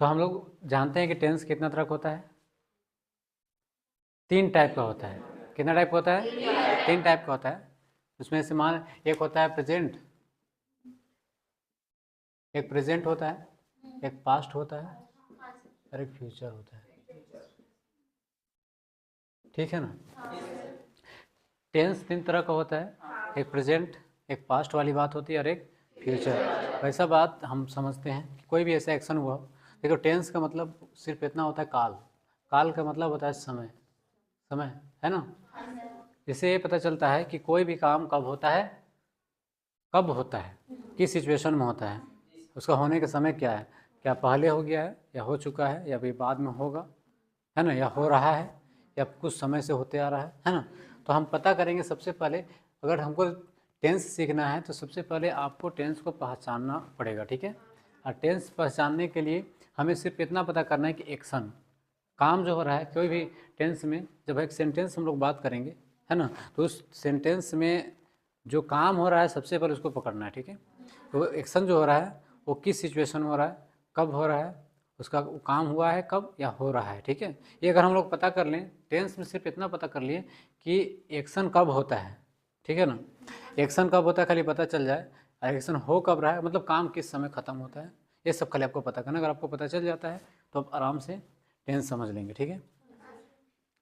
तो हम लोग जानते हैं कि टेंस कितना तरह का होता है, 3 टाइप का होता है। कितना टाइप का होता है? 3 टाइप का होता है। उसमें से मान एक होता है प्रेजेंट, एक प्रेजेंट होता है, एक पास्ट होता है और एक फ्यूचर होता है। ठीक है ना? टेंस 3 तरह का होता है, एक प्रेजेंट, एक पास्ट वाली बात होती है और एक फ्यूचर। वैसा बात हम समझते हैं कि कोई भी ऐसा एक्शन हुआ। देखो टेंस का मतलब सिर्फ इतना होता है काल, काल का मतलब होता है समय, समय है ना। इससे ये पता चलता है कि कोई भी काम कब होता है, कब होता है, किस सिचुएशन में होता है, उसका होने का समय क्या है, क्या पहले हो गया है या हो चुका है या अभी बाद में होगा, है ना, या हो रहा है या कुछ समय से होते आ रहा है ना। तो हम पता करेंगे सबसे पहले, अगर हमको टेंस सीखना है तो सबसे पहले आपको टेंस को पहचानना पड़ेगा। ठीक है, और टेंस पहचानने के लिए हमें सिर्फ इतना पता करना है कि एक्शन, काम जो हो रहा है कोई भी टेंस में, जब एक सेंटेंस हम लोग बात करेंगे है ना, तो उस सेंटेंस में जो काम हो रहा है सबसे पहले उसको पकड़ना है। ठीक है, तो एक्शन जो हो रहा है वो किस सिचुएशन में हो रहा है, कब हो रहा है, उसका काम हुआ है कब या हो रहा है। ठीक है, ये अगर हम लोग पता कर लें, टेंस में सिर्फ इतना पता कर लिए कि एक्शन कब होता है। ठीक है ना, एक्शन कब होता है खाली पता चल जाए, और एक्शन हो कब रहा है मतलब काम किस समय ख़त्म होता है, ये सब खाली आपको पता करना। अगर आपको पता चल जाता है तो आप आराम से टेंस समझ लेंगे। ठीक है,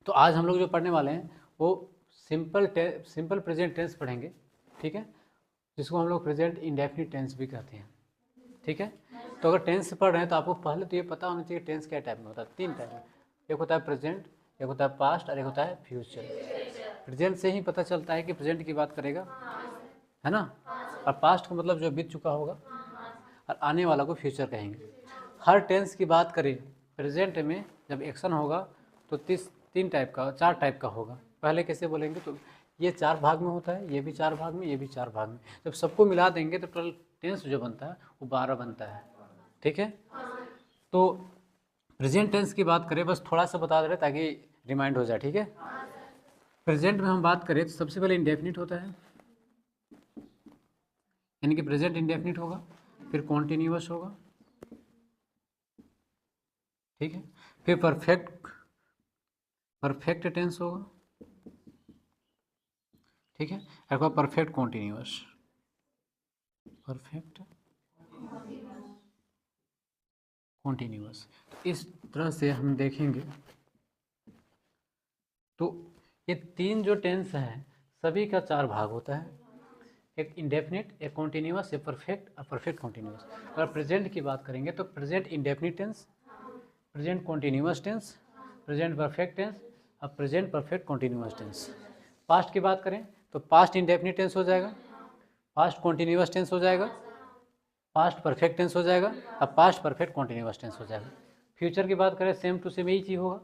तो आज हम लोग जो पढ़ने वाले हैं वो सिंपल प्रेजेंट टेंस पढ़ेंगे। ठीक है, जिसको हम लोग प्रेजेंट इंडेफिनिट टेंस भी कहते हैं। ठीक है, तो अगर टेंस पढ़ रहे हैं तो आपको पहले तो ये पता होना चाहिए टेंस क्या टाइप में होता है। 3 टाइप में, एक होता है प्रेजेंट, एक होता है पास्ट और एक होता है फ्यूचर। प्रेजेंट से ही पता चलता है कि प्रेजेंट की बात करेगा, है ना, और पास्ट का मतलब जो बीत चुका होगा, और आने वाला को फ्यूचर कहेंगे। हर टेंस की बात करें, प्रेजेंट में जब एक्शन होगा तो 3 टाइप का, 4 टाइप का होगा। पहले कैसे बोलेंगे तो ये 4 भाग में होता है, ये भी 4 भाग में, ये भी 4 भाग में। जब सबको मिला देंगे तो टोटल टेंस जो बनता है वो 12 बनता है। ठीक है, तो प्रेजेंट टेंस की बात करें, बस थोड़ा सा बता दे रहे ताकि रिमाइंड हो जाए। ठीक है, प्रेजेंट में हम बात करें तो सबसे पहले इंडेफिनिट होता है, यानी कि प्रेजेंट इंडेफिनिट होगा, फिर कॉन्टिन्यूअस होगा। ठीक है, फिर परफेक्ट टेंस होगा। ठीक है, एक बार परफेक्ट कॉन्टिन्यूअस, परफेक्ट कॉन्टिन्यूअस। तो इस तरह से हम देखेंगे तो ये 3 जो टेंस हैं सभी का 4 भाग होता है, एक इंडेफिनिट, एक कॉन्टिन्यूअस, एक परफेक्ट और परफेक्ट कॉन्टिन्यूअस। अगर प्रेजेंट की बात करेंगे तो present indefinite tense, present continuous tense, present perfect tense और present perfect continuous tense. Past की बात करें तो पास्ट इंडेफिनिट टेंस हो जाएगा, पास्ट कॉन्टिन्यूअस टेंस हो जाएगा, पास्ट परफेक्ट टेंस हो जाएगा और पास्ट परफेक्ट कॉन्टिन्यूअस टेंस हो जाएगा। फ्यूचर की बात करें सेम टू सेम यही चीज़ होगा,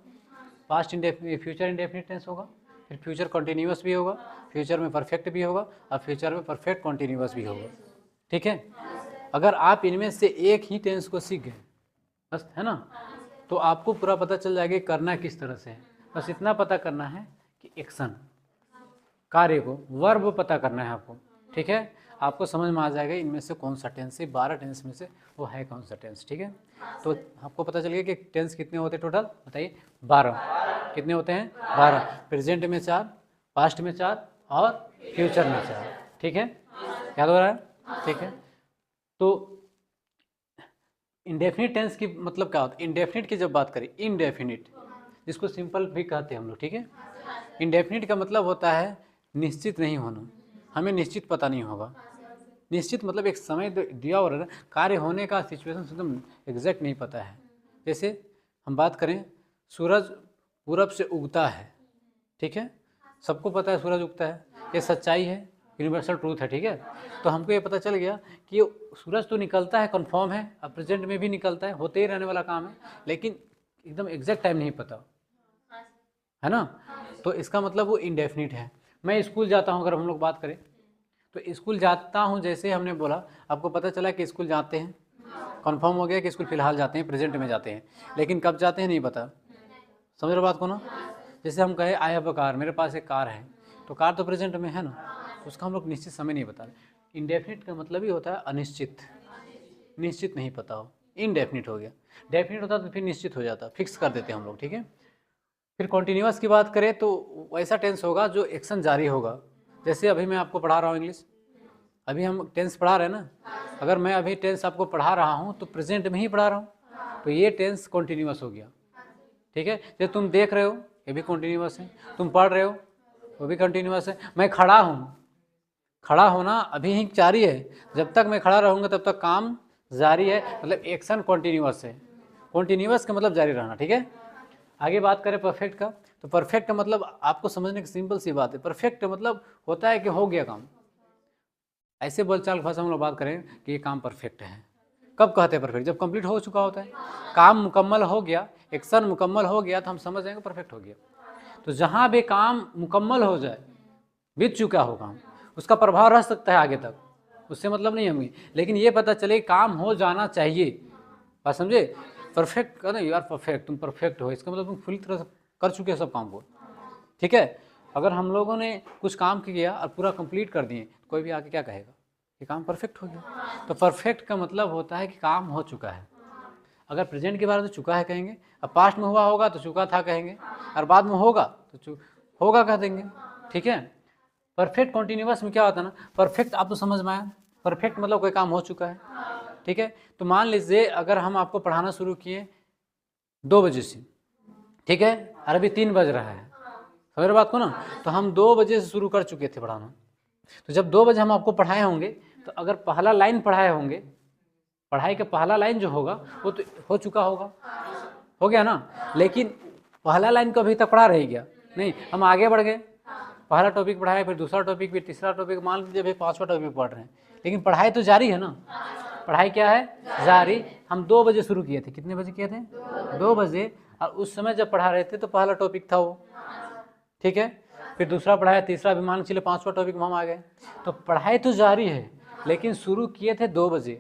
पास्ट फ्यूचर इंडेफिनिट टेंस होगा, फिर फ्यूचर कॉन्टिन्यूअस भी होगा, फ्यूचर में परफेक्ट भी होगा और फ्यूचर में परफेक्ट कॉन्टिन्यूअस भी होगा। ठीक है, अगर आप इनमें से एक ही टेंस को सीख गए बस, है ना, तो आपको पूरा पता चल जाएगा करना किस तरह से है। बस इतना पता करना है कि एक्शन, कार्य को, वर्ब पता करना है आपको। ठीक है, आपको समझ में आ जाएगा इनमें से कौन सा टेंस है, 12 टेंस में से वो है कौन सा टेंस। ठीक है, तो आपको पता चल गया कि टेंस कितने होते हैं टोटल, बताइए 12। कितने होते हैं? 12। प्रेजेंट में 4, पास्ट में 4 और फ्यूचर में 4। ठीक है, याद हो रहा है? ठीक है, तो इंडेफिनिट टेंस की मतलब क्या होता है? इंडेफिनिट की जब बात करें, इनडेफिनिट जिसको सिंपल भी कहते हैं हम लोग। ठीक है, इंडेफिनिट का मतलब होता है निश्चित नहीं होना, हमें निश्चित पता नहीं होगा। निश्चित मतलब एक समय दिया हो रहा है, कार्य होने का सिचुएशन एकदम एग्जैक्ट नहीं पता है। जैसे हम बात करें, सूरज पूरब से उगता है। ठीक है, सबको पता है सूरज उगता है, ये सच्चाई है, यूनिवर्सल ट्रूथ है। ठीक है, तो हमको ये पता चल गया कि सूरज तो निकलता है, कंफर्म है, अब प्रेजेंट में भी निकलता है, होते ही रहने वाला काम है, लेकिन एकदम एग्जैक्ट टाइम नहीं पता, है ना। तो इसका मतलब वो इंडेफिनिट है। मैं स्कूल जाता हूँ, अगर हम लोग बात करें तो स्कूल जाता हूँ, जैसे हमने बोला आपको पता चला कि स्कूल जाते हैं, कंफर्म हो गया कि स्कूल फिलहाल जाते हैं, प्रेजेंट में जाते हैं, लेकिन कब जाते हैं नहीं पता। समझ रहे बात को ना? जैसे हम कहे आई हैव अ कार, मेरे पास एक कार है, तो कार तो प्रेजेंट में है ना, उसका हम लोग निश्चित समय नहीं बता रहे। इंडेफिनिट का मतलब ही होता है अनिश्चित, निश्चित नहीं पता हो। इनडेफिनिट हो गया। डेफिनिट होता तो फिर निश्चित हो जाता, फिक्स कर देते हम लोग, ठीक है। फिर कॉन्टिन्यूअस की बात करें तो वैसा टेंस होगा जो एक्शन जारी होगा। जैसे अभी मैं आपको पढ़ा रहा हूँ इंग्लिश, अभी हम टेंस पढ़ा रहे हैं ना, अगर मैं अभी टेंस आपको पढ़ा रहा हूँ तो प्रेजेंट में ही पढ़ा रहा हूँ, तो ये टेंस कॉन्टिन्यूअस हो गया, ठीक है। जब तुम देख रहे हो ये भी कॉन्टिन्यूअस है, तुम पढ़ रहे हो वो भी कंटिन्यूअस है। मैं खड़ा हूँ, खड़ा होना अभी ही जारी है, जब तक मैं खड़ा रहूँगा तब तक काम जारी है, मतलब एक्शन कॉन्टिन्यूअस है। कॉन्टिन्यूअस का मतलब जारी रहना, ठीक है। आगे बात करें परफेक्ट का, तो परफेक्ट का मतलब आपको समझने की सिंपल सी बात है। परफेक्ट मतलब होता है कि हो गया काम। ऐसे बोलचाल भाषा में लोग बात करें कि ये काम परफेक्ट है, कब कहते हैं परफेक्ट? जब कंप्लीट हो चुका होता है, काम मुकम्मल हो गया, एक्शन मुकम्मल हो गया, तो हम समझ जाएंगे परफेक्ट हो गया। तो जहाँ भी काम मुकम्मल हो जाए, बीत चुका हो काम, उसका प्रभाव रह सकता है आगे तक, उससे मतलब नहीं होंगे, लेकिन ये पता चले काम हो जाना चाहिए। बात समझे? परफेक्ट का ना, यू आर परफेक्ट, तुम परफेक्ट हो, इसका मतलब तुम पूरी तरह से कर चुके हो सब काम को, ठीक है। अगर हम लोगों ने कुछ काम किया और पूरा कंप्लीट कर दिए, कोई भी आके क्या कहेगा कि काम परफेक्ट हो गया। तो परफेक्ट का मतलब होता है कि काम हो चुका है। अगर प्रेजेंट के बारे में तो चुका है कहेंगे, अब पास्ट में हुआ होगा तो चुका था कहेंगे, और बाद में होगा तो होगा कह देंगे, ठीक है। परफेक्ट कॉन्टिन्यूअस में क्या होता है ना, परफेक्ट आप तो समझ में आया, परफेक्ट मतलब कोई काम हो चुका है, ठीक है। तो मान लीजिए अगर हम आपको पढ़ाना शुरू किए 2 बजे से, ठीक है, और अभी 3 बज रहा है, समझ बात को ना, तो हम 2 बजे से शुरू कर चुके थे पढ़ाना। तो जब 2 बजे हम आपको पढ़ाए होंगे, तो अगर पहला लाइन पढ़ाए होंगे, पढ़ाई का पहला लाइन जो होगा वो तो हो चुका होगा, हो गया ना। लेकिन पहला लाइन को अभी तक पढ़ा रह गया नहीं, हम आगे बढ़ गए, पहला टॉपिक पढ़ाया, फिर दूसरा टॉपिक, फिर तीसरा टॉपिक, मान लीजिए अभी 5वां टॉपिक पढ़ रहे हैं, लेकिन पढ़ाई तो जारी है ना। पढ़ाई क्या है? जारी। हम 2 बजे शुरू किए थे, कितने बजे किए थे? 2 बजे। और उस समय जब पढ़ा रहे थे तो पहला टॉपिक था वो, ठीक है। फिर दूसरा पढ़ाया, तीसरा, भी मान चलिए 5वां टॉपिक में हम आ गए। तो पढ़ाई तो जारी है, लेकिन शुरू किए थे 2 बजे,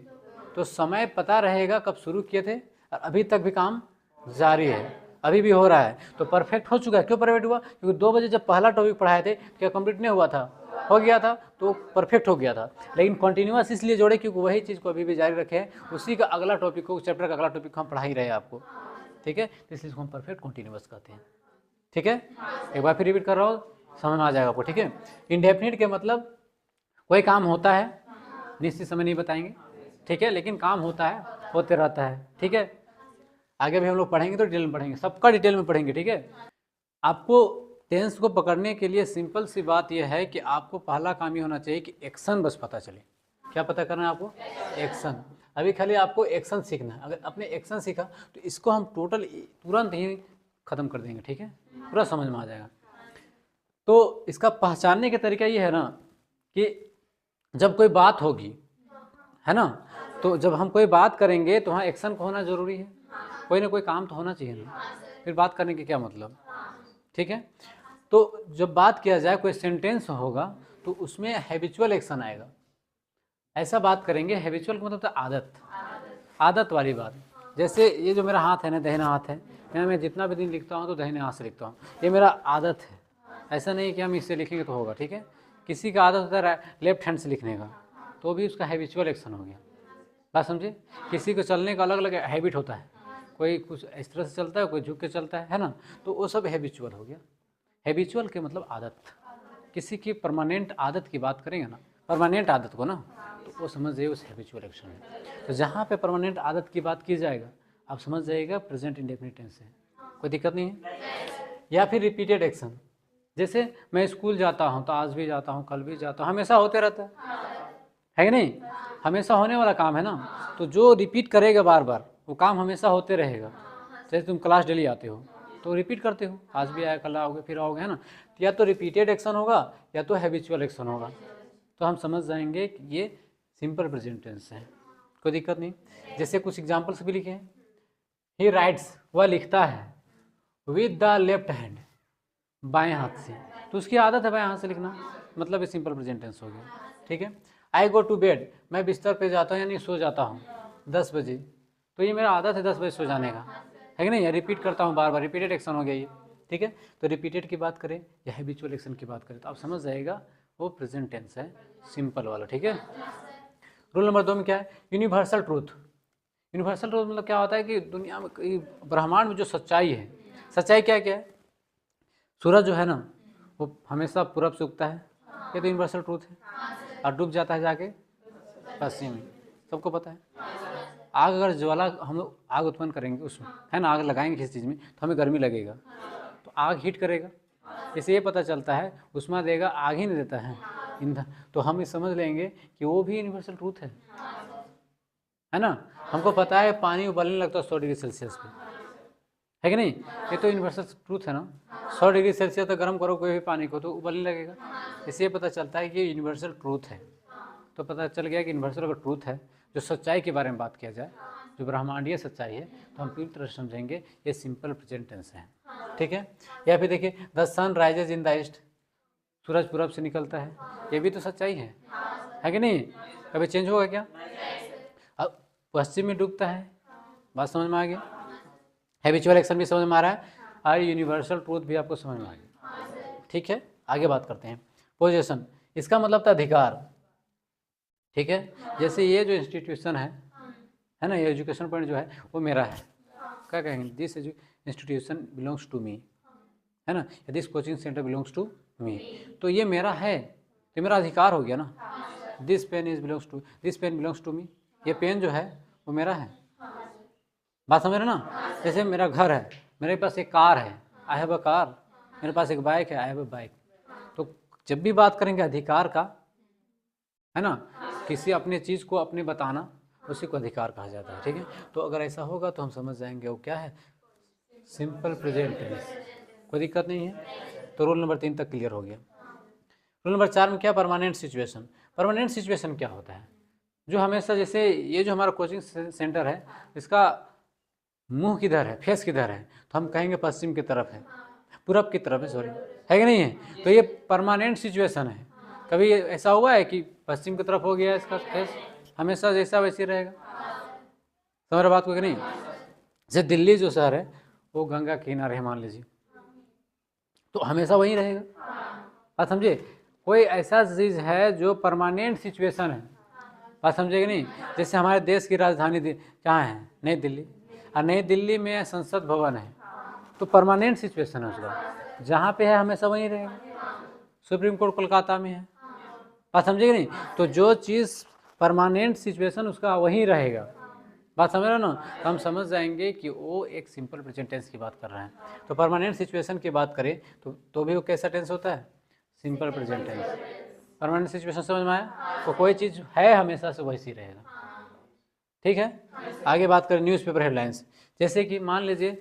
तो समय पता रहेगा कब शुरू किए थे, और अभी तक भी काम जारी है, अभी भी हो रहा है, तो परफेक्ट हो चुका है। क्यों परफेक्ट हुआ? क्योंकि 2 बजे जब पहला टॉपिक पढ़ाए थे, क्या कंप्लीट नहीं हुआ था? हो गया था, तो परफेक्ट हो गया था। लेकिन कंटिन्यूअस इसलिए जोड़े क्योंकि वही चीज़ को अभी भी जारी रखे हैं, उसी का अगला टॉपिक को, चैप्टर का अगला टॉपिक को हम पढ़ा ही रहे हैं आपको, ठीक है। तो इसलिए हम परफेक्ट कंटिन्यूअस कहते हैं, ठीक है। एक बार फिर रिपीट कर रहा हूँ, समझ में आ जाएगा आपको, ठीक है। इंडेफिनिट के मतलब कोई काम होता है, निश्चित समय नहीं बताएंगे, ठीक है, लेकिन काम होता है, होते रहता है, ठीक है। आगे भी हम लोग पढ़ेंगे तो डिटेल में पढ़ेंगे, सबका डिटेल में पढ़ेंगे, ठीक है। आपको टेंस को पकड़ने के लिए सिंपल सी बात यह है कि आपको पहला काम ही होना चाहिए कि एक्शन बस पता चले। क्या पता करना है आपको? एक्शन। अभी खाली आपको एक्शन सीखना है। अगर आपने एक्शन सीखा तो इसको हम टोटल तुरंत ही ख़त्म कर देंगे, ठीक है, पूरा समझ में आ जाएगा। तो इसका पहचानने का तरीका ये है ना कि जब कोई बात होगी, है ना, तो जब हम कोई बात करेंगे तो वहाँ एक्शन को होना ज़रूरी है, कोई ना कोई काम तो होना चाहिए ना, फिर बात करने के क्या मतलब, ठीक है। तो जब बात किया जाए, कोई सेंटेंस होगा तो उसमें हैबिचुअल एक्शन आएगा। ऐसा बात करेंगे, हैबिचुअल का मतलब तो आदत, आदत वाली बात। जैसे ये जो मेरा हाथ है ना, दाहिना हाथ है, मैं जितना भी दिन लिखता हूँ तो दाहिने हाथ से लिखता हूँ, ये मेरा आदत है। ऐसा नहीं कि हम इससे लिखेंगे तो होगा, ठीक है। किसी का आदत होता है लेफ्ट हैंड से लिखने का, तो भी उसका हैबिचुअल एक्शन हो गया, बात समझे। किसी को चलने का अलग अलग हैबिट होता है, कोई कुछ इस तरह से चलता है, कोई झुक के चलता है ना, तो वो सब हैबिचुअल हो गया। हैबिचुअल के मतलब आदत, किसी की परमानेंट आदत की बात करेंगे ना, परमानेंट आदत को ना, तो वो समझ जाइए उस हैबिचुअल एक्शन है। तो जहाँ पे परमानेंट आदत की बात की जाएगा, आप समझ जाइएगा प्रेजेंट इंडेफिनिट टेंस है, कोई दिक्कत नहीं है। या फिर रिपीटेड एक्शन, जैसे मैं स्कूल जाता हूँ तो आज भी जाता हूँ, कल भी जाता हूँ, हमेशा होते रहता है कि नहीं, हमेशा होने वाला काम है ना। तो जो रिपीट करेगा बार बार, वो काम हमेशा होते रहेगा। जैसे तुम क्लास डेली आते हो तो रिपीट करते हो, आज भी आया, कल आओगे, फिर आओगे, है ना। तो या तो रिपीटेड एक्शन होगा या तो हैबिचुअल एक्शन होगा, तो हम समझ जाएंगे कि ये सिंपल प्रेजेंट टेंस है, कोई दिक्कत नहीं। जैसे कुछ एग्जाम्पल्स भी लिखे हैं, ही राइट्स, वह लिखता है, विद द लेफ्ट हैंड, बाएं हाथ से, तो उसकी आदत है बाएं हाथ से लिखना, मतलब ये सिंपल प्रेजेंट टेंस हो गया, ठीक है। आई गो टू बेड, मैं बिस्तर पे जाता हूँ यानी सो जाता हूँ 10 बजे, तो ये मेरा आदत है 10 बजे सो जाने का, है कि नहीं, रिपीट करता हूँ बार बार, रिपीटेड एक्शन हो गया ये, ठीक है। तो रिपीटेड की बात करें या हैबिचुअल एक्शन की बात करें तो आप समझ जाएगा वो प्रेजेंट टेंस है, सिंपल वाला, ठीक है। रूल नंबर 2 में क्या है? Universal truth. यूनिवर्सल ट्रूथ मतलब क्या होता है कि दुनिया में ब्रह्मांड में जो सच्चाई है, सच्चाई क्या क्या है? सूरज जो है ना वो हमेशा पूरब से उगता है, ये तो यूनिवर्सल ट्रूथ है, और डूब जाता है जाके पश्चिम में, सबको पता है। आग अगर ज्वाला हम लोग आग उत्पन्न करेंगे उसमें, है ना, आग लगाएंगे किसी चीज़ में तो हमें गर्मी लगेगा, तो आग हीट करेगा, इससे ये पता चलता है उष्मा देगा, आग ही नहीं देता है ईंधन, तो हम ये समझ लेंगे कि वो भी यूनिवर्सल ट्रूथ है ना। हमको पता है पानी उबलने लगता है 100 डिग्री सेल्सियस पे, है कि नहीं, ये तो यूनिवर्सल ट्रूथ है ना। 100 डिग्री सेल्सियस तक गर्म करो कोई भी पानी को तो उबलने लगेगा, इससे पता चलता है कि ये यूनिवर्सल ट्रूथ है। तो पता चल गया कि यूनिवर्सल अगर ट्रूथ है, जो सच्चाई के बारे में बात किया जाए, जो ब्रह्मांडीय सच्चाई है, तो हम पूरी तरह समझेंगे ये सिंपल प्रेजेंट टेंस है, ठीक है। या फिर देखिए the sun rises in the east, सूरज पूरब से निकलता है, ये भी तो सच्चाई है कि नहीं, कभी चेंज होगा क्या? अब पश्चिम में डूबता है, बात समझ में आ गया, हैबिचुअल एक्शन भी समझ में आ रहा है, और यूनिवर्सल ट्रूथ भी आपको समझ में आ गया, ठीक है। आगे बात करते हैं। पोजीशन, इसका मतलब था अधिकार, ठीक है। जैसे ये जो इंस्टीट्यूशन है ना, ये एजुकेशन पॉइंट जो है वो मेरा है, क्या कहेंगे, this institution belongs to me, है ना, this coaching centre belongs to me, तो ये मेरा है, तो मेरा अधिकार हो गया ना। This pen is belongs to, this pen belongs to me, ये पेन जो है वो मेरा है, बात समझ रहे ना। जैसे मेरा घर है, मेरे पास एक कार है, आई हैव अ कार, मेरे पास एक बाइक है, आई हैव अ बाइक, तो जब भी बात करेंगे अधिकार का, है ना, किसी अपने चीज़ को अपने बताना, उसी को अधिकार कहा जाता है, ठीक है। तो अगर ऐसा होगा तो हम समझ जाएंगे वो क्या है, सिंपल प्रेजेंट टेंस, कोई दिक्कत नहीं है। तो रूल नंबर 3 तक क्लियर हो गया। रूल नंबर 4 में क्या, परमानेंट सिचुएशन। परमानेंट सिचुएशन क्या होता है, जो हमेशा, जैसे ये जो हमारा कोचिंग सेंटर है, इसका मुंह किधर है, फेस किधर है, तो हम कहेंगे पश्चिम की तरफ है, पूरब की तरफ है, सॉरी, है कि नहीं है, तो ये परमानेंट सिचुएशन है। कभी ऐसा हुआ है कि पश्चिम की तरफ हो गया इसका फेस, हमेशा जैसा वैसे रहेगा, समझ रहे बात को कि नहीं। जैसे दिल्ली जो शहर है वो गंगा किनारे है मान लीजिए, तो हमेशा वहीं रहेगा, बात समझे। कोई ऐसा चीज़ है जो परमानेंट सिचुएशन है, बात समझे कि नहीं। जैसे हमारे देश की राजधानी कहाँ है, नई दिल्ली, और नई दिल्ली में संसद भवन है, तो परमानेंट सिचुएशन है उसका, जहाँ पे है हमेशा वहीं रहेगा। सुप्रीम कोर्ट कोलकाता में है, बात समझे कि नहीं। तो जो चीज़ परमानेंट सिचुएशन उसका वहीं रहेगा, बात समझ रहे हो ना, तो हम समझ जाएंगे कि वो एक सिंपल प्रेजेंट टेंस की बात कर रहे हैं। तो परमानेंट सिचुएशन की बात करें तो भी वो कैसा टेंस होता है, simple present tense. Permanent situation समझ में आया, तो कोई चीज़ है हमेशा से वैसी रहेगा, ठीक है। आगे बात करें न्यूज़पेपर हेडलाइंस, जैसे कि मान लीजिए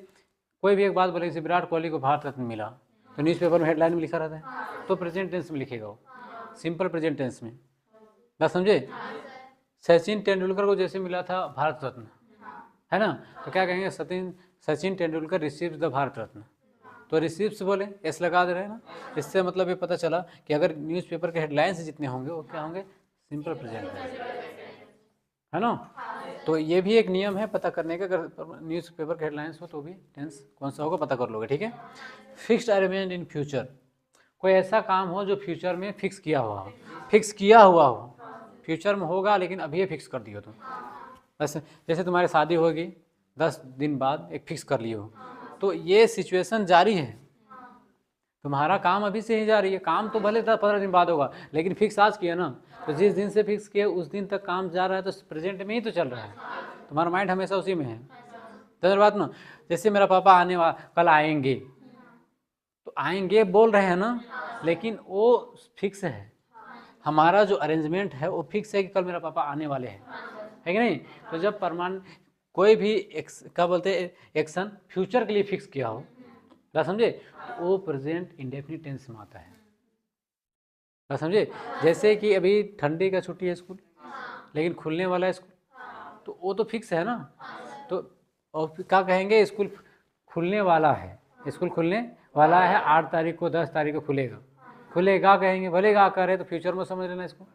कोई भी एक बात बोले, जैसे विराट कोहली को भारत रत्न मिला, तो न्यूज़पेपर में हेडलाइन में लिखा रहता है, तो प्रेजेंट टेंस में लिखेगा वो, सिंपल प्रेजेंट टेंस में, बात समझे। सचिन तेंदुलकर को जैसे मिला था भारत रत्न, है ना, तो क्या कहेंगे, सचिन तेंदुलकर रिसीव्स द भारत रत्न, तो रिसीव्स बोले, एस लगा दे रहे हैं ना। इससे मतलब ये पता चला कि अगर न्यूज़पेपर के हेडलाइंस जितने होंगे वो क्या होंगे, सिंपल प्रेजेंट टेंस, है ना। तो ये भी एक नियम है पता करने का, अगर न्यूज़पेपर के हेडलाइंस हो तो भी टेंस कौन सा होगा पता कर लोगे, ठीक है। फिक्स्ड अरेंजमेंट इन फ्यूचर, कोई ऐसा काम हो जो फ्यूचर में फिक्स किया हुआ हो, फ्यूचर में होगा लेकिन अभी ये फिक्स कर दियो तुम, बस जैसे तुम्हारी शादी होगी 10 दिन बाद एक फिक्स कर लियो, तो ये सिचुएशन जारी है, तुम्हारा काम अभी से ही जारी है, काम तो भले 10-15 दिन बाद होगा लेकिन फिक्स आज किया ना, तो जिस दिन से फिक्स किया उस दिन तक काम जा रहा है, तो प्रेजेंट में ही तो चल रहा है, तुम्हारा माइंड हमेशा उसी में है, तो बात ना। जैसे मेरा पापा आने वाला, कल आएंगे, तो आएंगे बोल रहे हैं ना, लेकिन वो फिक्स है, हमारा जो अरेंजमेंट है वो फिक्स है कि कल मेरा पापा आने वाले हैं, है कि नहीं। तो जब कोई भी क्या बोलते हैं एक्शन फ्यूचर के लिए फिक्स किया हो, बात समझे, वो प्रेजेंट इंडेफिनिट टेंस में आता है, बात समझे। जैसे कि अभी ठंडी का छुट्टी है स्कूल, लेकिन खुलने वाला है स्कूल, तो वो तो फिक्स है ना, तो और क्या कहेंगे, स्कूल खुलने वाला है, स्कूल खुलने वाला है, 8 तारीख को 10 तारीख को खुलेगा कहेंगे, भलेगा करे, तो फ्यूचर में समझ लेना इसको।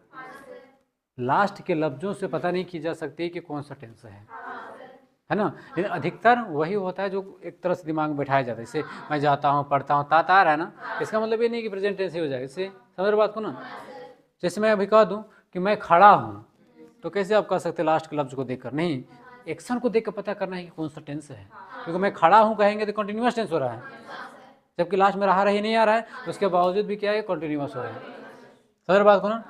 लास्ट के लफ्जों से पता नहीं की जा सकती कि कौन सा टेंस है ना, लेकिन अधिकतर वही होता है जो एक तरह से दिमाग में बैठाया जाता है। जैसे मैं जाता हूँ, पढ़ता हूँ, ता आ रहा है ना, इसका मतलब ये नहीं कि प्रेजेंट टेंस ही हो जाएगा, इससे समझ रहे बात को ना। जैसे मैं अभी कह दूँ कि मैं खड़ा हूँ, तो कैसे आप कह सकते लास्ट के लफ्ज को देखकर, नहीं, एक्शन को देख कर पता करना है कि कौन सा टेंस है, क्योंकि मैं खड़ा हूँ कहेंगे तो कंटिन्यूअस टेंस हो रहा है, जबकि लास्ट में रहा रही नहीं आ रहा है, उसके बावजूद भी क्या है, कंटिन्यूअस हो रहा है। समझ बात को ना।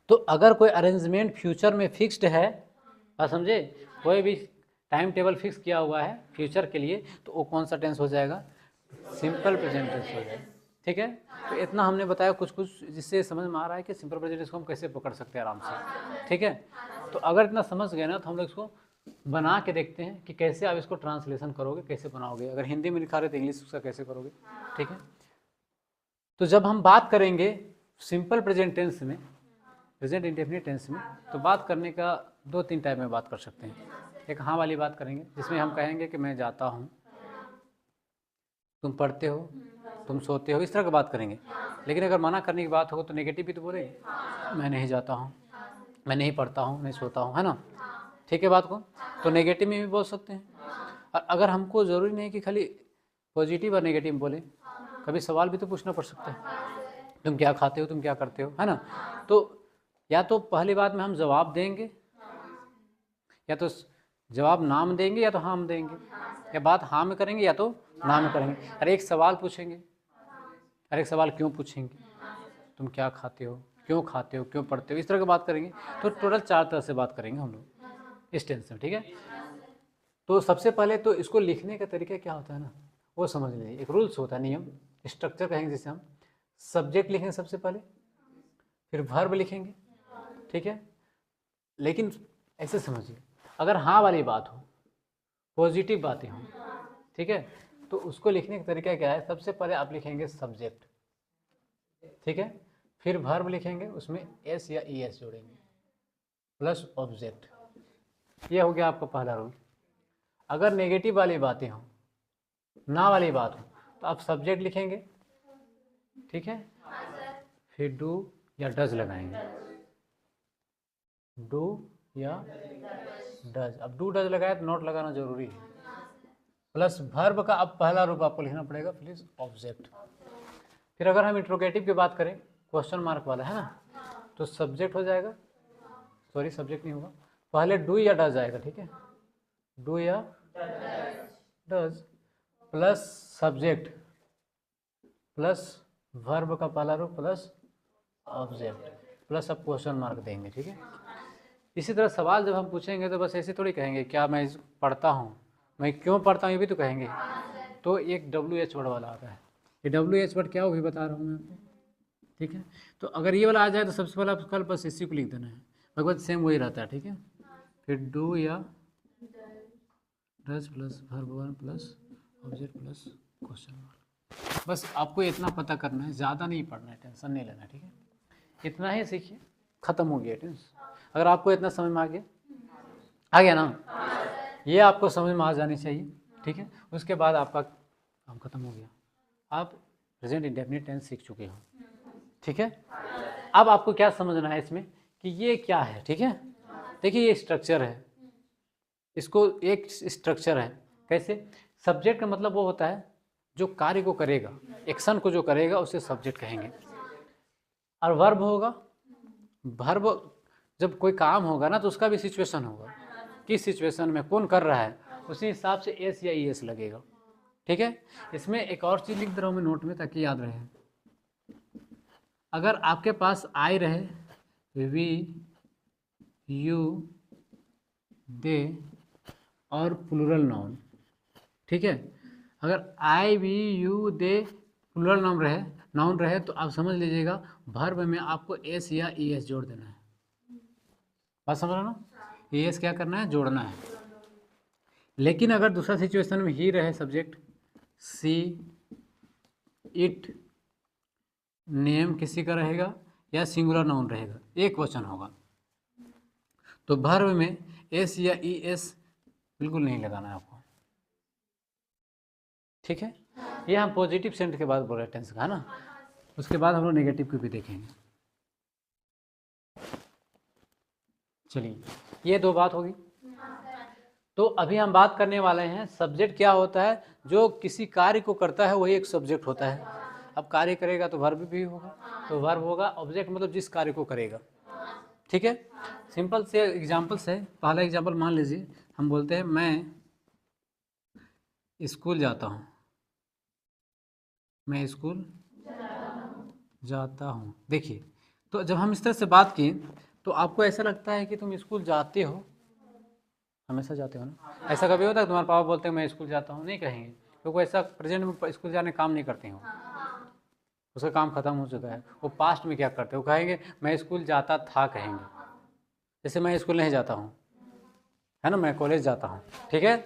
तो अगर कोई अरेंजमेंट फ्यूचर में फिक्स्ड है, बात समझे, कोई भी टाइम टेबल फिक्स किया हुआ है फ्यूचर के लिए, तो वो कौन सा टेंस हो जाएगा, सिंपल प्रेजेंट टेंस हो जाएगा। ठीक है, तो इतना हमने बताया कुछ कुछ जिससे समझ में आ रहा है कि सिंपल प्रेजेंट टेंस को हम कैसे पकड़ सकते हैं आराम से। ठीक है, तो अगर इतना समझ गए ना तो हम लोग इसको बना के देखते हैं कि कैसे आप इसको ट्रांसलेशन करोगे, कैसे बनाओगे। अगर हिंदी में लिखा रहे तो इंग्लिश उसका कैसे करोगे। ठीक है, तो जब हम बात करेंगे सिंपल प्रेजेंट टेंस में, प्रेजेंट इंडेफिनिट टेंस में, तो बात करने का 2-3 टाइप में बात कर सकते हैं। एक हाँ वाली बात करेंगे, जिसमें हम कहेंगे कि मैं जाता हूँ, तुम पढ़ते हो, तुम सोते हो, इस तरह की बात करेंगे। लेकिन अगर मना करने की बात हो तो नेगेटिव भी तो बोलेंगे, मैं नहीं जाता हूँ, मैं नहीं पढ़ता हूँ, नहीं सोता हूँ, है ना। ठीक है बात को, तो नेगेटिव में भी बोल सकते हैं। और अगर हमको ज़रूरी नहीं कि खाली पॉजिटिव और नेगेटिव बोले, कभी सवाल भी तो पूछना पड़ सकता है, तुम क्या खाते हो, तुम क्या करते हो, है ना। तो या तो पहली बात में हम जवाब देंगे, या तो जवाब नाम देंगे, या तो हाँ में देंगे, या बात हाँ में करेंगे या तो ना में करेंगे। और एक सवाल पूछेंगे, और एक सवाल क्यों पूछेंगे, तुम क्या खाते हो, क्यों खाते हो, क्यों पढ़ते हो, इस तरह की बात करेंगे। तो टोटल 4 तरह से बात करेंगे हम लोग इस टेंस में। ठीक है, तो सबसे पहले तो इसको लिखने का तरीका क्या होता है ना, वो समझ लीजिए। एक रूल्स होता है, नियम, स्ट्रक्चर कहेंगे जिसे हम। सब्जेक्ट लिखेंगे सबसे पहले, फिर वर्ब लिखेंगे। ठीक है, लेकिन ऐसे समझिए, अगर हाँ वाली बात हो, पॉजिटिव बातें हों, ठीक है, तो उसको लिखने का तरीका क्या है, सबसे पहले आप लिखेंगे सब्जेक्ट। ठीक है, फिर वर्ब लिखेंगे, उसमें एस या ई एस जोड़ेंगे, प्लस ऑब्जेक्ट। ये हो गया आपका पहला रूल। अगर नेगेटिव वाली बातें हों, ना वाली बात हो, तो आप सब्जेक्ट लिखेंगे। ठीक है, फिर डू या डज लगाएंगे, डू या डज। अब डू डज लगाए तो नोट लगाना जरूरी है, प्लस वर्ब का अब पहला रूप आपको लिखना पड़ेगा, प्लस ऑब्जेक्ट। फिर अगर हम इंट्रोगेटिव की बात करें, क्वेश्चन मार्क वाला है ना, तो सब्जेक्ट हो जाएगा, सॉरी सब्जेक्ट नहीं होगा, पहले डू या डज आएगा। ठीक है, डू या does, plus subject, plus verb का पहला रूप, प्लस ऑब्जेक्ट, प्लस अब क्वेश्चन मार्क देंगे। ठीक है, इसी तरह सवाल जब हम पूछेंगे तो बस ऐसे थोड़ी कहेंगे क्या मैं पढ़ता हूँ, मैं क्यों पढ़ता हूँ, ये भी तो कहेंगे। तो एक WH वर्ड वाला आता है, ये WH वर्ड क्या वो भी बता रहा हूँ मैं आपको। ठीक है, तो अगर ये वाला आ जाए तो सबसे पहले आपको कल बस इसी को लिख देना है, लगभग सेम वही रहता है। ठीक है, फिर डू या does plus verb one plus object plus question mark. बस आपको इतना पता करना है, ज़्यादा नहीं पढ़ना है, टेंशन नहीं लेना। ठीक है, इतना ही सीखिए, ख़त्म हो गया टेंशन। अगर आपको इतना समझ में आ गया ना, ये आपको समझ में आ जानी चाहिए। ठीक है, उसके बाद आपका काम खत्म हो गया, आप प्रेजेंट इंडेफिनिट टेंस सीख चुके हो। ठीक है, अब आपको क्या समझना है इसमें कि ये क्या है। ठीक है, देखिए ये स्ट्रक्चर है, इसको एक स्ट्रक्चर है। कैसे, सब्जेक्ट का मतलब वो होता है जो कार्य को करेगा, एक्शन को जो करेगा उसे सब्जेक्ट कहेंगे। और वर्ब होगा, वर्ब जब कोई काम होगा ना तो उसका भी सिचुएशन होगा, किस सिचुएशन में कौन कर रहा है, उसी हिसाब से एस या ई एस लगेगा। ठीक है, इसमें एक और चीज़ लिख दे रहा हूँ मैं नोट में ताकि याद रहे। अगर आपके पास आई रहे, वी, यू, दे और प्लूरल नाउन, ठीक है, अगर I, we, you, they plural noun रहे तो आप समझ लीजिएगा वर्ब में आपको एस या ई एस जोड़ देना है। बात समझ रहे हो ना, ई एस क्या करना है, जोड़ना है। लेकिन अगर दूसरा सिचुएशन में ही रहे सब्जेक्ट, सी, इट, नेम किसी का रहेगा या सिंगुलर नाउन रहेगा, एक वचन होगा, तो वर्ब में एस या ई एस बिल्कुल नहीं लगाना है आपको। ठीक है, ये हम पॉजिटिव सेंट के बाद बोल रहे हैं टेंस का, है ना। उसके बाद हम लोग नेगेटिव को भी देखेंगे। चलिए, ये 2 बात होगी। तो अभी हम बात करने वाले हैं सब्जेक्ट क्या होता है, जो किसी कार्य को करता है वही एक सब्जेक्ट होता है। अब कार्य करेगा तो वर्ब भी होगा, तो वर्ब होगा, ऑब्जेक्ट मतलब जिस कार्य को करेगा। ठीक है, सिंपल से एग्जाम्पल से, पहला एग्जाम्पल मान लीजिए, हम बोलते हैं मैं स्कूल जाता हूँ, मैं स्कूल जाता हूँ। देखिए, तो जब हम इस तरह से बात किए तो आपको ऐसा लगता है कि तुम स्कूल जाते हो, हमेशा जाते हो ना? ऐसा कभी होता है तुम्हारे पापा बोलते हैं मैं स्कूल जाता हूँ? नहीं कहेंगे, क्योंकि ऐसा प्रेजेंट में स्कूल जाने काम नहीं करते हो, उसका काम खत्म हो चुका है। वो पास्ट में क्या करते हो, कहेंगे मैं स्कूल जाता था, कहेंगे। जैसे मैं स्कूल नहीं जाता हूँ, है ना, मैं कॉलेज जाता हूँ, ठीक है।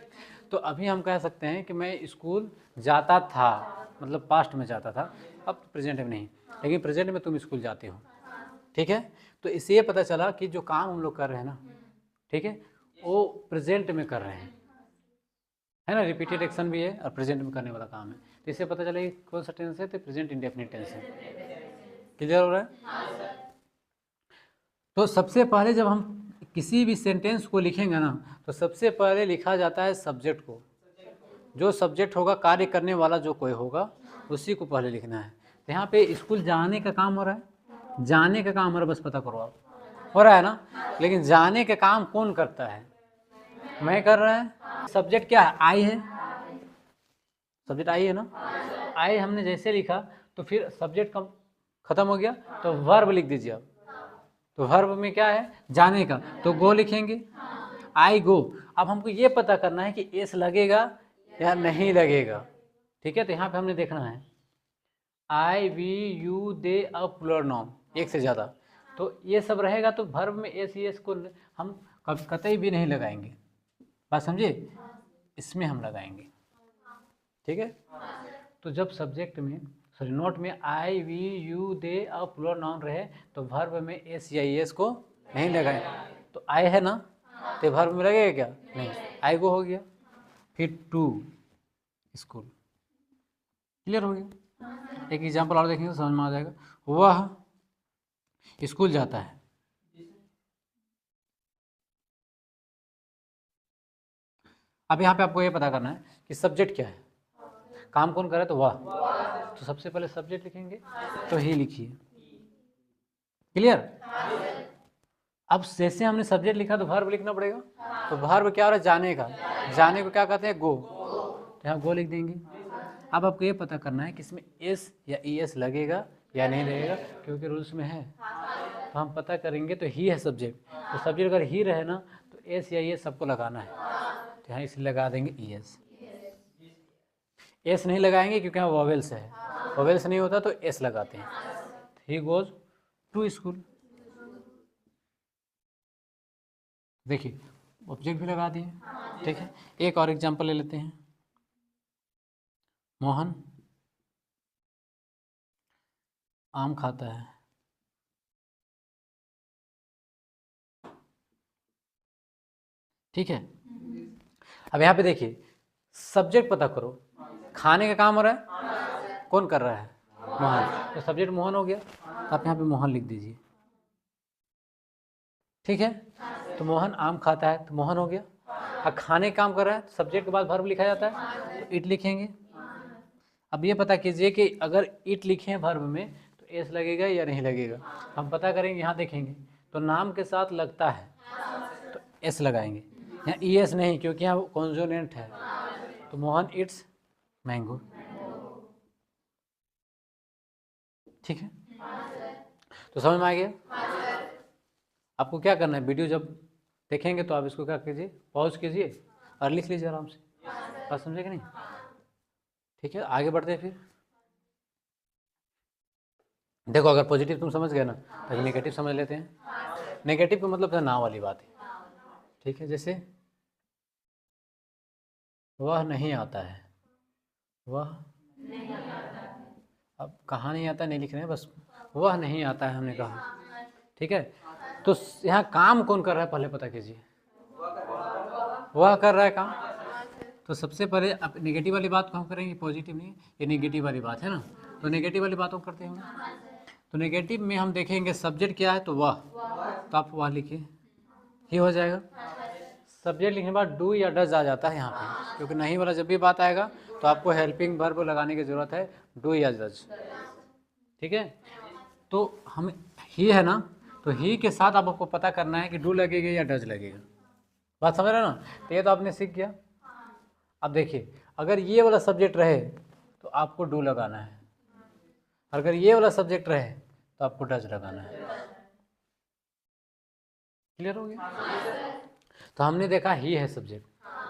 तो अभी हम कह सकते हैं कि मैं स्कूल जाता था, मतलब पास्ट में जाता था, अब प्रेजेंट में नहीं, लेकिन प्रेजेंट में तुम स्कूल जाते हो, ठीक है। तो इससे ये पता चला कि जो काम हम लोग कर रहे हैं ना, ठीक है, वो प्रेजेंट में कर रहे हैं, है ना, रिपीटेड एक्शन भी है और प्रेजेंट में करने वाला काम है। तो इससे पता चला कि कौन सा टेंस है, तो प्रेजेंट इंडेफिनिट टेंस है। क्लियर हो रहा है? तो सबसे पहले जब हम किसी भी सेंटेंस को लिखेंगे ना, तो सबसे पहले लिखा जाता है सब्जेक्ट को। जो सब्जेक्ट होगा, कार्य करने वाला जो कोई होगा, उसी को पहले लिखना है। तो यहाँ पे स्कूल जाने का काम हो रहा है, जाने का काम हो रहा है, बस पता करो आप, हो रहा है ना। लेकिन जाने का काम कौन करता है? मैं कर रहा है। सब्जेक्ट क्या है? आई है, सब्जेक्ट आई है ना। आई हमने जैसे लिखा तो फिर सब्जेक्ट कम खत्म हो गया, तो वर्ब लिख दीजिए आप। तो वर्ब में क्या है? जाने का, तो गो लिखेंगे, आई गो। अब हमको ये पता करना है कि एस लगेगा या नहीं लगेगा, ठीक है। तो यहाँ पे हमने देखना है I we you they a plural noun, एक से ज़्यादा, तो ये सब रहेगा तो वर्ब में एस एस को हम कतई भी नहीं लगाएंगे, बात समझिए, इसमें हम लगाएंगे, ठीक है। तो जब सब्जेक्ट में, सॉरी नोट में I we you they a plural noun रहे तो वर्ब में एस या एस को नहीं लगाएं। तो आई है ना, तो वर्ब में लगेगा क्या? नहीं, आई गो हो गया, फिर टू स्कूल। क्लियर हो गया? एक एग्जांपल और देखेंगे तो समझ में आ जाएगा। वह स्कूल जाता है। अब यहाँ पे आपको ये पता करना है कि सब्जेक्ट क्या है, काम कौन कर रहा है, तो वह। तो सबसे पहले सब्जेक्ट लिखेंगे, तो ही लिखिए। क्लियर? अब जैसे हमने सब्जेक्ट लिखा तो वर्ब लिखना पड़ेगा। तो वर्ब क्या हो रहा है? जाने का। जाने को क्या कहते हैं? गो। तो यहाँ गो लिख देंगे। अब आपको ये पता करना है कि इसमें एस या ई एस लगेगा या नहीं लगेगा, क्योंकि रूल्स में है। तो हम पता करेंगे, तो ही है सब्जेक्ट, तो सब्जेक्ट अगर ही रहे ना तो एस या ई एस सबको लगाना है। तो यहाँ इसलिए लगा देंगे ई एस। एस नहीं लगाएंगे क्योंकि यहाँ वॉवेल्स है, वॉवेल्स नहीं होता तो एस लगाते हैं। He goes to school. देखिए, ऑब्जेक्ट भी लगा दिए, ठीक है। एक और एग्जांपल ले लेते हैं। मोहन आम खाता है। ठीक है। अब यहाँ पे देखिए, सब्जेक्ट पता करो, खाने का काम हो रहा है, कौन कर रहा है? मोहन। तो सब्जेक्ट मोहन हो गया, तो आप यहाँ पे मोहन लिख दीजिए, ठीक है। तो मोहन आम खाता है, तो मोहन हो गया। अब खाने का काम कर रहा है, सब्जेक्ट के बाद वर्ब लिखा जाता है, तो इट लिखेंगे। अब ये पता कीजिए कि अगर इट लिखे हैं वर्ब में तो एस लगेगा या नहीं लगेगा। हम पता करेंगे, यहाँ देखेंगे तो नाम के साथ लगता है तो एस लगाएंगे, यहाँ ई एस नहीं, क्योंकि यहाँ कॉन्सोनेंट है। तो मोहन इट्स मैंगो, ठीक है। तो समझ में आ गया? आपको क्या करना है, वीडियो जब देखेंगे तो आप इसको क्या कीजिए, पॉज कीजिए और लिख लीजिए आराम से, बात समझे कि नहीं? ठीक है, आगे बढ़ते हैं। फिर देखो, अगर पॉजिटिव तुम समझ गए ना, तो अभी नेगेटिव समझ लेते हैं। नेगेटिव का मतलब है ना वाली बात है, ठीक है। जैसे वह नहीं आता है, वह, अब कहाँ नहीं आता नहीं लिख रहे हैं, बस वह नहीं आता है हमने कहा, ठीक है। तो यहाँ काम कौन कर रहा है पहले पता कीजिए, वह कर रहा है काम। तो सबसे पहले अब नेगेटिव वाली बात को हम करेंगे, पॉजिटिव नहीं, ये नेगेटिव वाली बात है ना। तो नेगेटिव वाली बात हम करते हैं। तो नेगेटिव में हम देखेंगे सब्जेक्ट क्या है, तो वह, तो आप वह लिखिए, ही हो जाएगा। सब्जेक्ट लिखने के बाद डू या डज आ जाता है यहाँ पे, क्योंकि नहीं वाला जब भी बात आएगा तो आपको हेल्पिंग वर्ब लगाने की ज़रूरत है, डू या डज, ठीक है। तो हम ही है ना, तो ही के साथ आपको पता करना है कि डू लगेगा या डज लगेगा। बात समझ रहे हो ना। तो ये तो आपने सीख गया। अब देखिए, अगर ये वाला सब्जेक्ट रहे तो आपको डू लगाना है, अगर ये वाला सब्जेक्ट रहे तो आपको डज लगाना है। क्लियर हो गया। तो हमने देखा ही है सब्जेक्ट,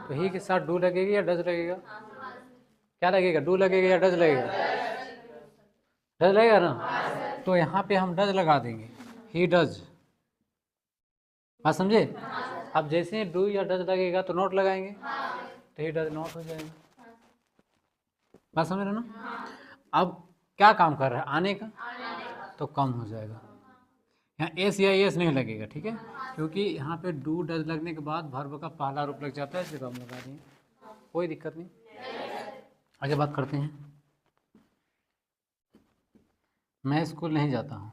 तो ही के साथ डू लगेगी या डज लगेगा? क्या लगेगा, डू लगेगा या डज लगेगा? डज लगेगा ना। तो यहाँ पे हम डज लगा देंगे, ही डज। बात समझे। अब जैसे डू या डज लगेगा तो नॉट लगाएंगे, तो ही डज नॉट हो जाएगा। बात समझ रहे हो ना। अब क्या काम कर रहा है, आने का, तो कम हो जाएगा। यहाँ एस या एस नहीं लगेगा, ठीक है, क्योंकि यहाँ पे डू डज लगने के बाद वर्ब का पहला रूप लग जाता है, इसलिए हम लगा देंगे, कोई दिक्कत नहीं। आगे बात करते हैं। मैं स्कूल नहीं जाता हूँ।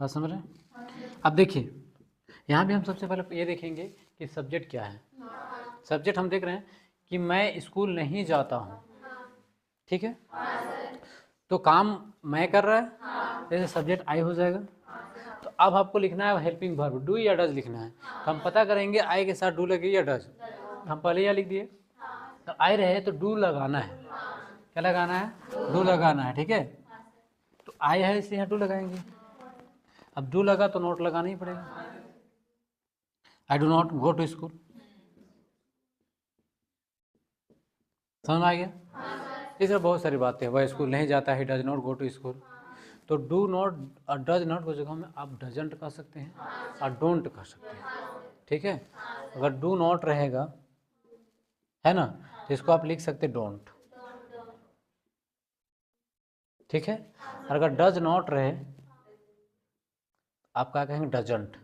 बात समझ रहे हैं। अब देखिए, यहाँ भी हम सबसे पहले ये देखेंगे कि सब्जेक्ट क्या है। सब्जेक्ट हम देख रहे हैं कि मैं स्कूल नहीं जाता हूँ, ठीक है, तो काम मैं कर रहा है, जैसे सब्जेक्ट आई हो जाएगा। तो अब आपको लिखना है हेल्पिंग वर्ब, डू या डज लिखना है। तो हम पता करेंगे आई के साथ डू लगे या डज। हम पहले यह लिख दिए, तो आई रहे तो डू लगाना है। क्या लगाना है, डू लगाना है, ठीक है। तो आई है इसलिए यहाँ डू लगाएंगे। अब डू लगा तो नोट लगाना ही पड़ेगा। I do not go to school. समझ में आ गया। इसमें बहुत सारी बातें हैं, वह स्कूल नहीं जाता है, does not go to school. तो डू नॉट और डज नॉट की जगह में आप डजंट कह सकते हैं और डोंट कह सकते हैं, ठीक है। अगर डू नॉट रहेगा, है ना, तो इसको आप लिख सकते डोंट, ठीक है। और अगर डज नॉट रहे आप क्या कहेंगे, डजंट,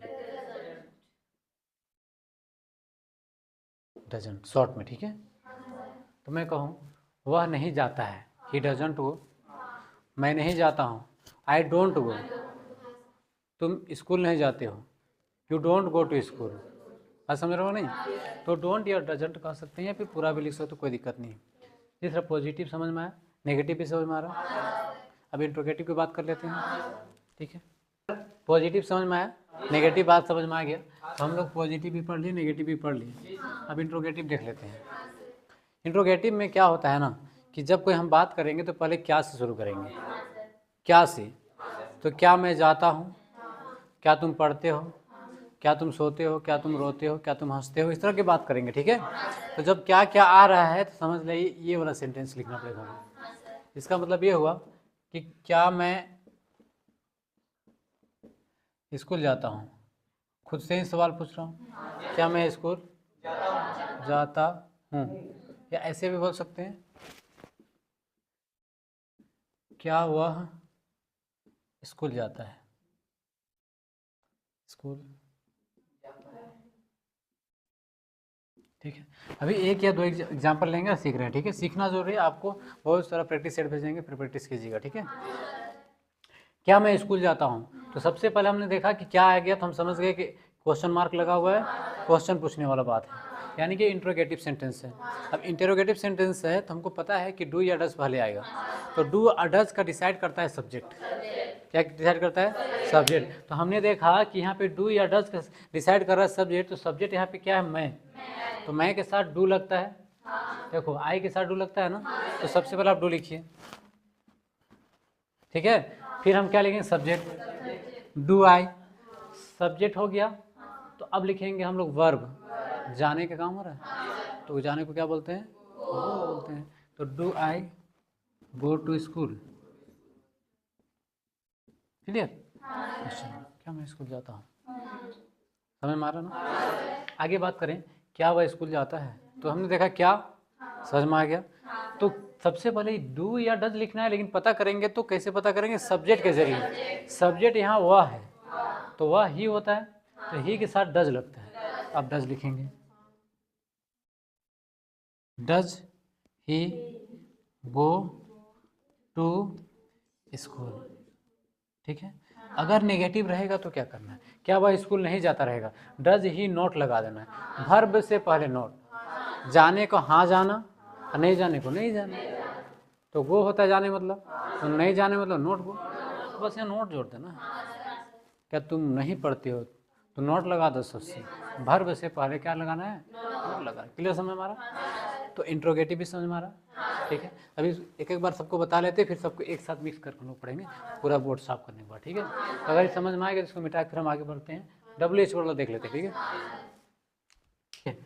डजंट शॉर्ट में, ठीक है। तो मैं कहूँ वह नहीं जाता है, ही डजंट गो। मैं नहीं जाता हूँ, आई डोंट गो। तुम स्कूल नहीं जाते हो, you don't go to school. बात समझ रहे हो नहीं। तो डोंट या डजंट कह सकते हैं, या फिर पूरा भी लिख सकते हो, कोई दिक्कत नहीं। तीसरा पॉजिटिव समझ में आया, नेगेटिव भी समझ में आ रहा। अब इंट्रोगेटिव की बात कर लेते हैं, ठीक है। पॉजिटिव समझ में आया, नेगेटिव बात समझ में आ गया, तो हम लोग पॉजिटिव भी पढ़ लिए, नेगेटिव भी पढ़ लिए। अब इंट्रोगेटिव देख लेते हैं। इंट्रोगेटिव में क्या होता है ना, कि जब कोई हम बात करेंगे तो पहले क्या से शुरू करेंगे, क्या से। तो क्या मैं जाता हूँ, क्या तुम पढ़ते हो, क्या तुम सोते हो, क्या तुम रोते हो, क्या तुम हंसते हो, इस तरह की बात करेंगे, ठीक है। तो जब क्या क्या आ रहा है तो समझ लीजिए ये वाला सेंटेंस लिखना पड़ेगा। इसका मतलब ये हुआ कि क्या मैं स्कूल जाता हूँ, खुद से ही सवाल पूछ रहा हूँ, क्या मैं स्कूल जाता हूँ। या ऐसे भी बोल सकते हैं, क्या वह स्कूल जाता है, स्कूल, ठीक है। अभी एक या दो एग्जाम्पल लेंगे और सीख रहे हैं, ठीक है। सीखना जरूरी है, आपको बहुत सारा प्रैक्टिस सेट भेजेंगे, फिर प्रैक्टिस कीजिएगा, ठीक है। क्या मैं स्कूल जाता हूँ, तो सबसे पहले हमने देखा कि क्या आ गया, तो हम समझ गए कि क्वेश्चन मार्क लगा हुआ है, क्वेश्चन पूछने वाला बात है, यानी कि इंट्रोगेटिव सेंटेंस है। अब इंटेरोगेटिव सेंटेंस है तो हमको पता है कि डू या डज पहले आएगा। तो डू और डज का डिसाइड करता है सब्जेक्ट। क्या डिसाइड करता है, सब्जेक्ट। तो हमने देखा कि यहाँ पे डू या डज का डिसाइड कर रहा है सब्जेक्ट। तो सब्जेक्ट यहाँ पे क्या है, मैं। तो मैं के साथ डू लगता है, देखो आई के साथ डू लगता है ना। तो सबसे पहले आप डू लिखिए, ठीक है। फिर हम क्या लिखेंगे, सब्जेक्ट, डू आई, सब्जेक्ट हो गया। तो अब लिखेंगे हम लोग वर्ब, जाने का काम हो रहा है, तो जाने को क्या बोलते हैं, गो बोलते हैं। तो do I go to school, clear. क्या मैं स्कूल जाता हूँ, समझ में आ रहा ना। आगे बात करें, क्या वह स्कूल जाता है, तो हमने देखा क्या, समझ में आ गया। तो सबसे पहले डू या डज लिखना है, लेकिन पता करेंगे तो कैसे पता करेंगे, सब्जेक्ट के जरिए। सब्जेक्ट यहाँ वह है, तो वह ही होता है, तो ही के साथ डज लगता है। अब डज लिखेंगे, does he go to school, ठीक है। अगर नेगेटिव रहेगा तो क्या करना है, क्या वह स्कूल नहीं जाता रहेगा, डज ही नॉट लगा देना है, वर्ब से पहले नॉट, जाने को हाँ जाना और नहीं जाने को नहीं जाना। तो गो होता है जाने मतलब, तो नहीं जाने मतलब नॉट गो। तो बस यहाँ नोट जोड़ देना। क्या तुम नहीं पढ़ते हो तो नोट लगा दो सबसे, वर्ब से पहले क्या लगाना है, नोट लगा। क्लियर समझ में आ रहा? तो इंट्रोगेटिव भी समझ में आ रहा, ठीक है। अभी एक एक बार सबको बता लेते, फिर सबको एक साथ मिक्स करके हम लोग पढ़ेंगे पूरा बोर्ड साफ करने के बाद, ठीक है। अगर ये समझ में आएगा तो इसको मिटा के फिर हम आगे बढ़ते हैं। WH वाला देख लेते हैं, ठीक है।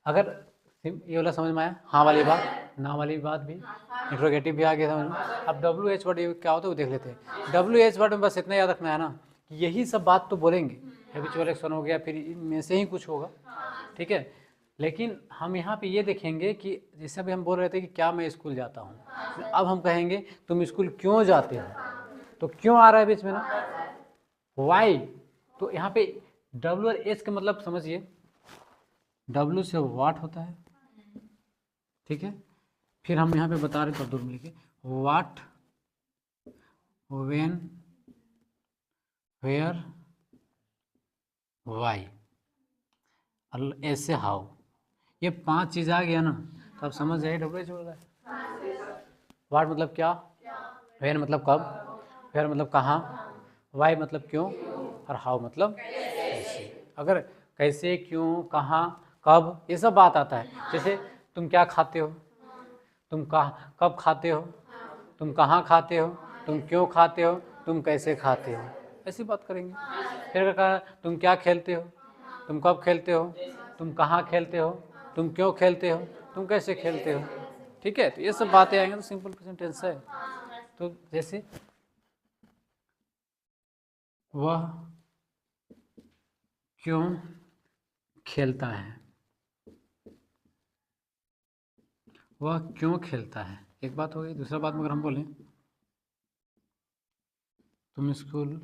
अगर ये वाला समझ में आया, हाँ वाली बात, ना वाली बात भी, इंट्रोगेटिव भी आ गया समझ में। अब WH वर्ड क्या होता है वो देख लेते हैं। WH वर्ड में बस इतना याद रखना है ना कि यही सब बात तो बोलेंगे, हैबिचुअल एक्शन हो गया, फिर इनमें से ही कुछ होगा, ठीक है। लेकिन हम यहाँ पे ये देखेंगे कि जैसे अभी हम बोल रहे थे कि क्या मैं स्कूल जाता हूँ, अब हम कहेंगे तुम स्कूल क्यों जाते हो, तो क्यों आ रहा है बीच में ना, वाई। तो यहाँ पे W और H का मतलब समझिए, W से वाट होता है, ठीक है। फिर हम यहाँ पे बता रहे थे दूर में लिखे वाट, व्हेन, वेयर, वाई, ऐसे हाउ। ये 5 चीज़ आ गया ना तो आप समझ जाइए WH बोल रहा है। वाट मतलब क्या, वेयर मतलब कब, वेयर मतलब कहाँ, वाई मतलब क्यों, और हाउ मतलब कैसे। अगर कैसे, क्यों, कहाँ, कब, ये सब बात आता है। जैसे तुम क्या खाते हो, तुम कब खाते हो, तुम कहाँ खाते हो, तुम क्यों खाते हो, तुम कैसे खाते हो, ऐसी बात करेंगे। फिर अगर कहा तुम क्या खेलते हो, तुम कब खेलते हो, तुम कहाँ खेलते हो, तुम क्यों खेलते हो, तुम कैसे खेलते हो, ठीक है। तो ये सब बातें आएंगे तो सिंपल प्रेजेंट टेंस है। तो जैसे वह क्यों खेलता है, वह क्यों खेलता है, एक बात हो गई। दूसरा बात में अगर हम बोलें तुम स्कूल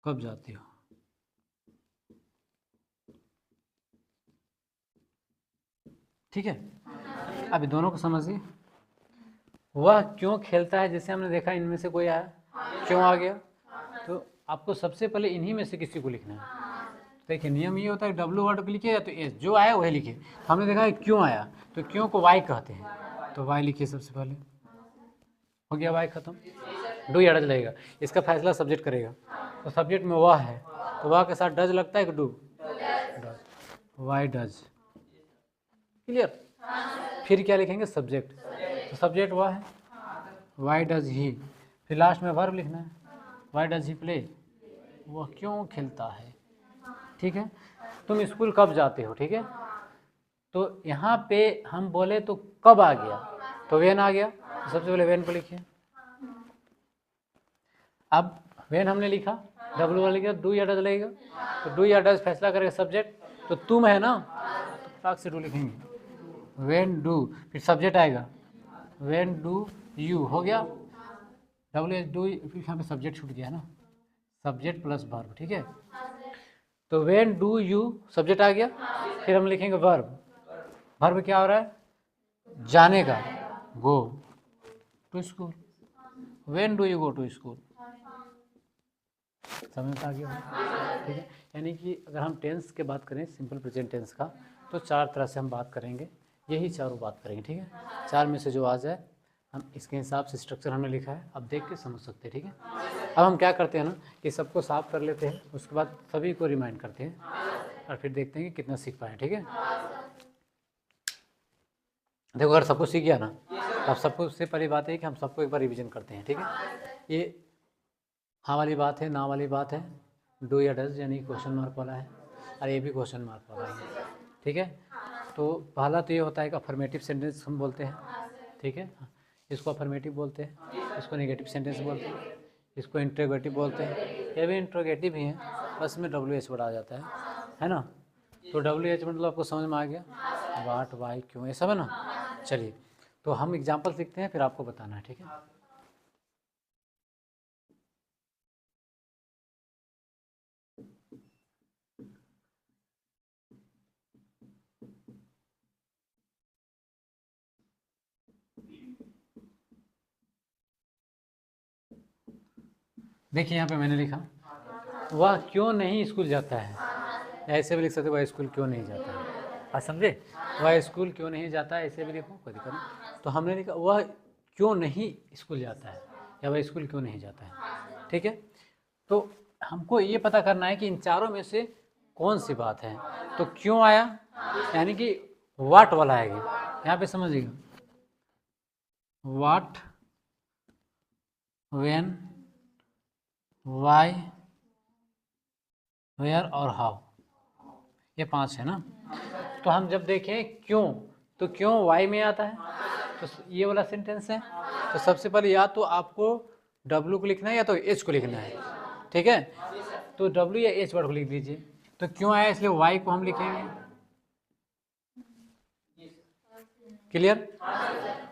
कब जाती हो, ठीक है। अभी दोनों को समझिए, वह क्यों खेलता है, जैसे हमने देखा इनमें से कोई आया, क्यों आ गया, तो आपको सबसे पहले इन्हीं में से किसी को लिखना है। देखिए नियम ये होता है W वर्ड को लिखिए या तो एस, जो आया वही लिखिए। हमने देखा है क्यों आया, तो क्यों को वाई कहते हैं, तो वाई लिखिए सबसे पहले, हो गया वाई खत्म। डू या डज लगेगा, इसका फैसला सब्जेक्ट करेगा। तो सब्जेक्ट में वह है तो वह के साथ डज लगता है कि do, does, why does, clear. फिर क्या लिखेंगे, सब्जेक्ट, तो सब्जेक्ट वह है, वाई डज ही। फिर लास्ट में वर्ब लिखना है, वाई डज ही प्ले, वह क्यों खेलता है, ठीक है। तुम स्कूल कब जाते हो, ठीक है। तो यहाँ पे हम बोले तो कब आ गया, तो वेन आ गया, तो सबसे पहले वेन को लिखिए। अब वेन हमने लिखा, W वाला लिखा, डू या डज लगेगा, तो डू या डज फैसला करेगा सब्जेक्ट, तो तुम है ना, तो फटाक से डू लिखेंगे, वेन डू, फिर सब्जेक्ट आएगा, वेन डू यू, हो गया WH डू, फिर यहाँ पे सब्जेक्ट छूट गया ना, सब्जेक्ट प्लस वर्ब, ठीक है। तो वेन डू यू, सब्जेक्ट आ गया, फिर हम लिखेंगे वर्ब, वर्ब क्या हो रहा है, जाने का, go to school, when do you go to school, समझ में आ गया, ठीक है। यानी कि अगर हम टेंस के बात करें, सिंपल प्रेजेंट टेंस का, तो 4 तरह से हम बात करेंगे, यही चारों बात करेंगे, ठीक है। 4 में से जो आ जाए हम इसके हिसाब से स्ट्रक्चर हमने लिखा है, अब देख के समझ सकते हैं, ठीक है। अब हम क्या करते हैं ना कि सबको साफ कर लेते हैं, उसके बाद सभी को रिमाइंड करते हैं और फिर देखते हैं कि कितना सीख पाए, ठीक है। देखो अगर सबको सीख गया ना तो अब सबको उससे पहली बात है कि हम सबको एक बार रिवीजन करते हैं, ठीक है। ये हाँ वाली बात है, ना वाली बात है, डू या डज यानी क्वेश्चन मार्क वाला है, और ये भी क्वेश्चन मार्क वाला है, ठीक है। तो पहला तो ये होता है कि अफर्मेटिव सेंटेंस हम बोलते हैं, ठीक है। इसको अफर्मेटिव बोलते हैं, इसको नेगेटिव सेंटेंस बोलते हैं, इसको इंट्रोगेटिव बोलते हैं, ये भी इंट्रोगेटिव ही है, बस में WH वर्ड आ जाता है ना। तो WH मतलब आपको समझ में आ गया, वाट, वाई, क्यों, ये सब है ना। चलिए तो हम एग्जाम्पल सीखते हैं, फिर आपको बताना है, ठीक है। देखिए यहाँ पे मैंने लिखा, वह क्यों नहीं स्कूल जाता है, ऐसे भी लिख सकते, वह स्कूल क्यों नहीं जाता है, आप समझे, वह स्कूल क्यों नहीं जाता है, ऐसे भी लिखो, कोई दिक्कत नहीं। तो हमने लिखा वह क्यों नहीं स्कूल जाता है या वह स्कूल क्यों नहीं जाता है। ठीक है, तो हमको ये पता करना है कि इन चारों में से कौन सी बात है। तो क्यों आया यानी कि वाट वाला आएगा, यहाँ पे समझिएगा, वाट, व्हेन, वाई, वेयर और हाउ, ये 5 है ना। तो हम जब देखें क्यों, तो क्यों वाई में आता है, तो ये वाला सेंटेंस है। तो सबसे पहले या तो आपको डब्ल्यू को लिखना है या तो एच को लिखना है। ठीक है, तो डब्ल्यू या एच वर्ड को लिख दीजिए। तो क्यों आया इसलिए वाई को हम लिखेंगे। क्लियर।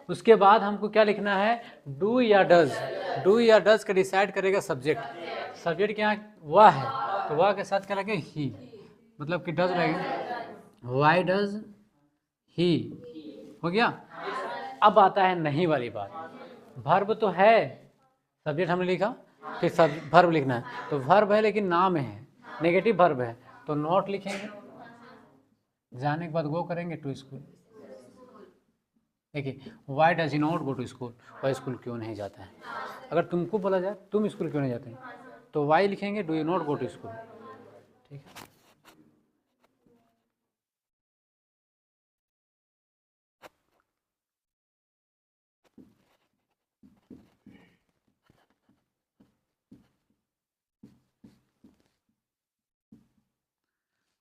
उसके बाद हमको क्या लिखना है, डू या डज। डू या डज का डिसाइड करेगा सब्जेक्ट। सब्जेक्ट क्या वह है, तो वह के साथ क्या लगे, ही, मतलब कि डज लगेगा, वाई डज ही, हो गया। अब आता है नहीं वाली बात, वर्ब तो है, सब्जेक्ट हमने लिखा, फिर सब वर्ब लिखना है। तो वर्ब है लेकिन नाम है, नेगेटिव वर्ब है, तो नॉट लिखेंगे। जाने के बाद गो करेंगे टू स्कूल। देखिए, why does he not go to school, वह स्कूल क्यों नहीं जाता है। अगर तुमको बोला जाए तुम स्कूल क्यों नहीं जाते हैं, तो वाई लिखेंगे, do you not go to school. ठीक है,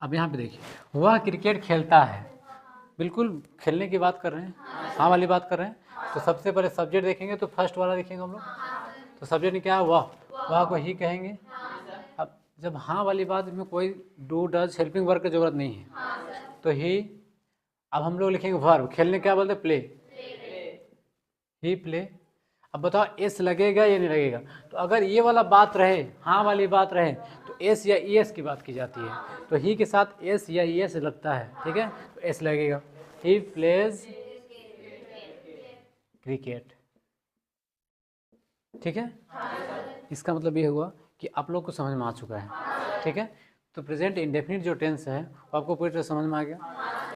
अब यहाँ पे देखिए, वह क्रिकेट खेलता है, बिल्कुल खेलने की बात कर रहे हैं, हाँ वाली बात कर रहे हैं। तो सबसे पहले सब्जेक्ट देखेंगे, तो फर्स्ट वाला देखेंगे हम लोग। तो सब्जेक्ट में क्या है, वह को ही कहेंगे। अब जब हाँ वाली बात में कोई डू डज हेल्पिंग वर्क की जरूरत नहीं है, तो ही। अब हम लोग लिखेंगे वर्ब, खेलने क्या बोलते, प्ले, ही प्ले। अब बताओ एस लगेगा या नहीं लगेगा। तो अगर ये वाला बात रहे, हाँ वाली बात रहे, तो एस या ई एस की बात की जाती है। तो ही के साथ एस या ई एस लगता है, ठीक है, तो एस लगेगा। He plays cricket. ठीक है, इसका मतलब ये हुआ कि आप लोग को समझ में आ चुका है। ठीक है, तो प्रेजेंट इंडेफिनिट जो टेंस है वो आपको पूरी तरह समझ में आ गया।